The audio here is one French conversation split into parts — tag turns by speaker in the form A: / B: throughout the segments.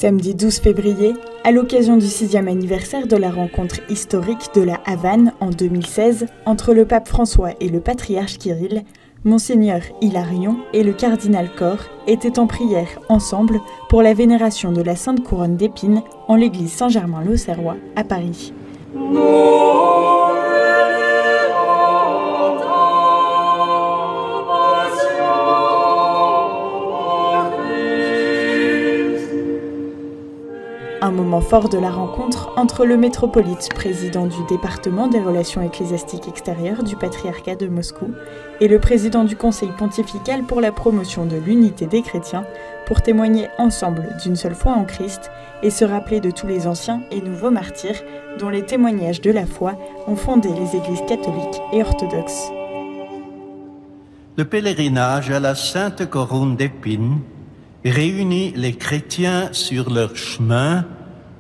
A: Samedi 12 février, à l'occasion du 6e anniversaire de la rencontre historique de la Havane en 2016 entre le pape François et le patriarche Kirill, Monseigneur Hilarion et le cardinal Corr étaient en prière ensemble pour la vénération de la Sainte Couronne d'Épines en l'église Saint-Germain-l'Auxerrois à Paris. Un moment fort de la rencontre entre le métropolite président du département des relations ecclésiastiques extérieures du patriarcat de Moscou et le président du conseil pontifical pour la promotion de l'unité des chrétiens pour témoigner ensemble d'une seule foi en Christ et se rappeler de tous les anciens et nouveaux martyrs dont les témoignages de la foi ont fondé les églises catholiques et orthodoxes.
B: Le pèlerinage à la Sainte Couronne d'Épines réunit les chrétiens sur leur chemin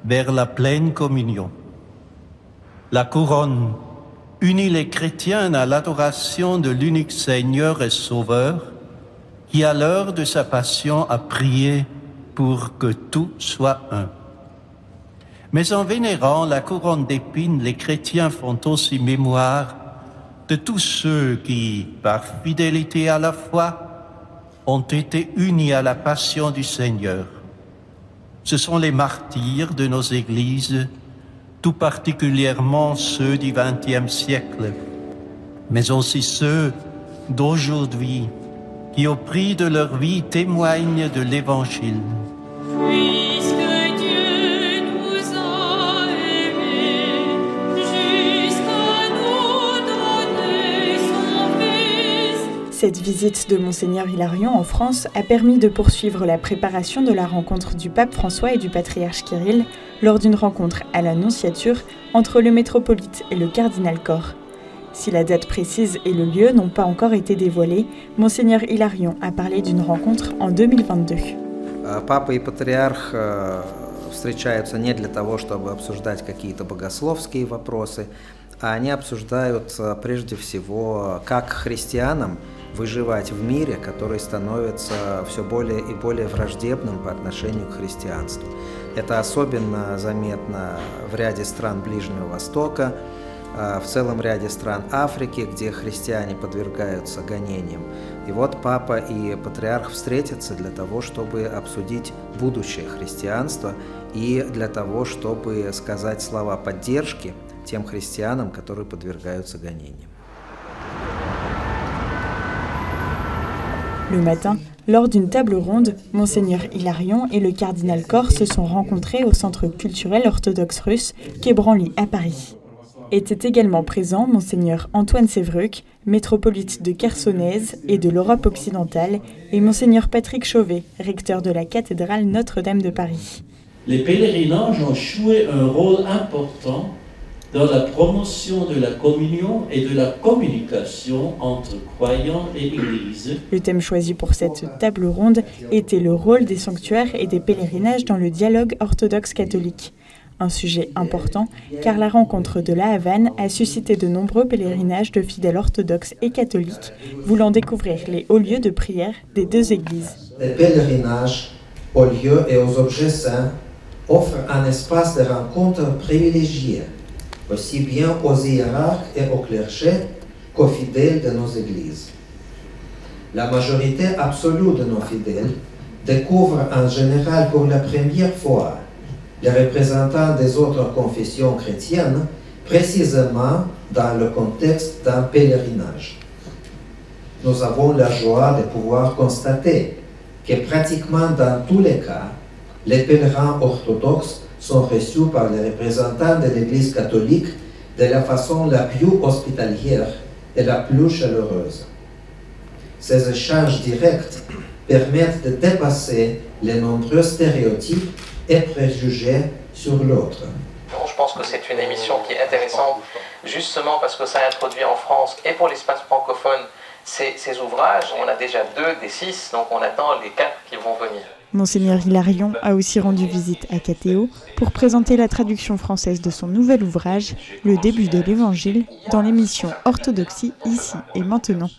B: vers la pleine communion. La couronne unit les chrétiens à l'adoration de l'unique Seigneur et Sauveur, qui à l'heure de sa passion a prié pour que tout soit un. Mais en vénérant la couronne d'épines, les chrétiens font aussi mémoire de tous ceux qui, par fidélité à la foi, ont été unis à la passion du Seigneur. Ce sont les martyrs de nos églises, tout particulièrement ceux du XXe siècle, mais aussi ceux d'aujourd'hui qui, au prix de leur vie, témoignent de l'Évangile.
A: Cette visite de Monseigneur Hilarion en France a permis de poursuivre la préparation de la rencontre du pape François et du patriarche Kirill lors d'une rencontre à la Nonciature entre le métropolite et le cardinal Corr. Si la date précise et le lieu n'ont pas encore été dévoilés, Monseigneur Hilarion a parlé d'une rencontre en 2022.
C: Папа и патриарх встречаются не для того, чтобы обсуждать какие-то богословские вопросы, а они обсуждают прежде всего, как христианам выживать в мире, который становится все более и более враждебным по отношению к христианству. Это особенно заметно в ряде стран Ближнего Востока, в целом ряде стран Африки, где христиане подвергаются гонениям. И вот папа и патриарх встретятся для того, чтобы обсудить будущее христианства и для того, чтобы сказать слова поддержки тем христианам, которые подвергаются гонениям.
A: Le matin, lors d'une table ronde, Monseigneur Hilarion et le cardinal Corr se sont rencontrés au centre culturel orthodoxe russe quai Branly à Paris. Étaient également présents Monseigneur Antoine Sevruc, métropolite de Chersonèse et de l'Europe occidentale, et Monseigneur Patrick Chauvet, recteur de la cathédrale Notre-Dame de Paris.
D: Les pèlerinages ont joué un rôle important dans la promotion de la communion et de la communication entre croyants et Église.
A: Le thème choisi pour cette table ronde était le rôle des sanctuaires et des pèlerinages dans le dialogue orthodoxe catholique. Un sujet important car la rencontre de la Havane a suscité de nombreux pèlerinages de fidèles orthodoxes et catholiques voulant découvrir les hauts lieux de prière des deux églises.
E: Les pèlerinages aux lieux et aux objets saints offrent un espace de rencontre privilégié, aussi bien aux hiérarques et aux clergés qu'aux fidèles de nos églises. La majorité absolue de nos fidèles découvre en général pour la première fois les représentants des autres confessions chrétiennes, précisément dans le contexte d'un pèlerinage. Nous avons la joie de pouvoir constater que pratiquement dans tous les cas, les pèlerins orthodoxes sont reçus par les représentants de l'Église catholique de la façon la plus hospitalière et la plus chaleureuse. Ces échanges directs permettent de dépasser les nombreux stéréotypes et préjugés sur l'autre.
F: Je pense que c'est une émission qui est intéressante justement parce que ça introduit en France et pour l'espace francophone ces ouvrages. On a déjà 2 des 6, donc on attend les 4 qui vont venir.
A: Monseigneur Hilarion a aussi rendu visite à Catéo pour présenter la traduction française de son nouvel ouvrage, Le début de l'Évangile, dans l'émission Orthodoxie, ici et maintenant.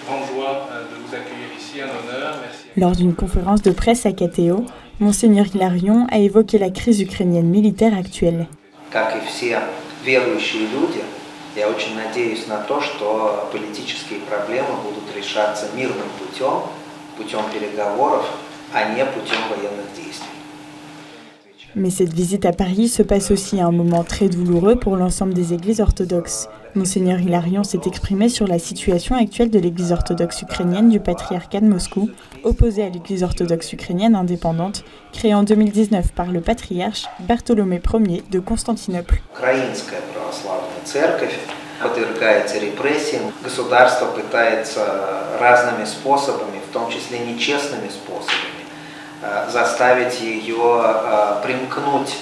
G: Grande joie de vous accueillir ici, un honneur. Merci.
A: Lors d'une conférence de presse à Catéo, Monseigneur Hilarion a évoqué la crise ukrainienne militaire actuelle.
C: Как и все верующие люди, я очень надеюсь на то, что политические проблемы будут решаться мирным путем переговоров, а не путем военных действий.
A: Mais cette visite à Paris se passe aussi à un moment très douloureux pour l'ensemble des églises orthodoxes. Monseigneur Hilarion s'est exprimé sur la situation actuelle de l'église orthodoxe ukrainienne du patriarcat de Moscou, opposée à l'église orthodoxe ukrainienne indépendante, créée en 2019 par le patriarche Bartholomé Ier de Constantinople.
C: Украинская православная церковь подвергается репрессиям. Государство пытается разными способами, в том числе нечестными способами, заставить ее примкнуть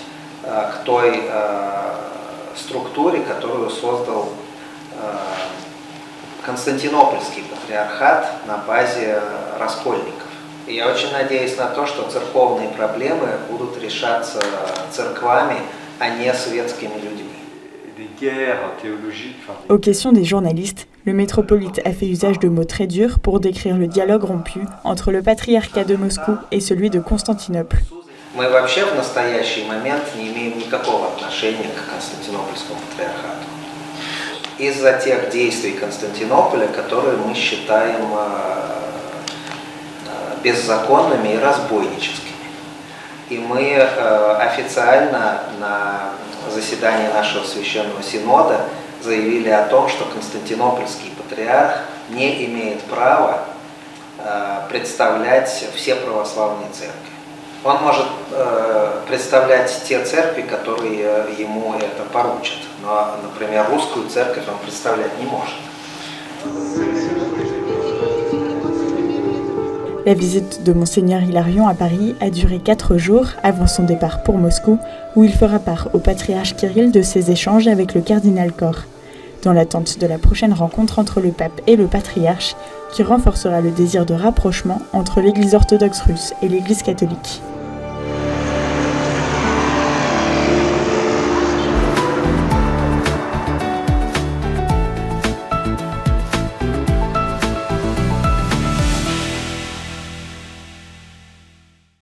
C: к той структуре, которую создал Константинопольский патриархат на базе раскольников. И я очень надеюсь на то, что церковные проблемы будут решаться церквами, а не светскими людьми.
A: Aux questions des journalistes, le métropolite a fait usage de mots très durs pour décrire le dialogue rompu entre le patriarcat de Moscou et celui de Constantinople.
C: Мы вообще в настоящий момент не имеем никакого отношения к Константинопольскому патриархату. Из-за тех действий Константинополя, которые мы считаем беззаконными и разбойническими. И мы официально на заседании нашего Священного Синода заявили о том, что Константинопольский патриарх не имеет права представлять все православные церкви. Он может представлять те церкви, которые ему это поручат, но, например, русскую церковь он представлять не может.
A: La visite de Monseigneur Hilarion à Paris a duré 4 jours avant son départ pour Moscou, où il fera part au patriarche Kirill de ses échanges avec le cardinal Koch, dans l'attente de la prochaine rencontre entre le pape et le patriarche, qui renforcera le désir de rapprochement entre l'Église orthodoxe russe et l'Église catholique.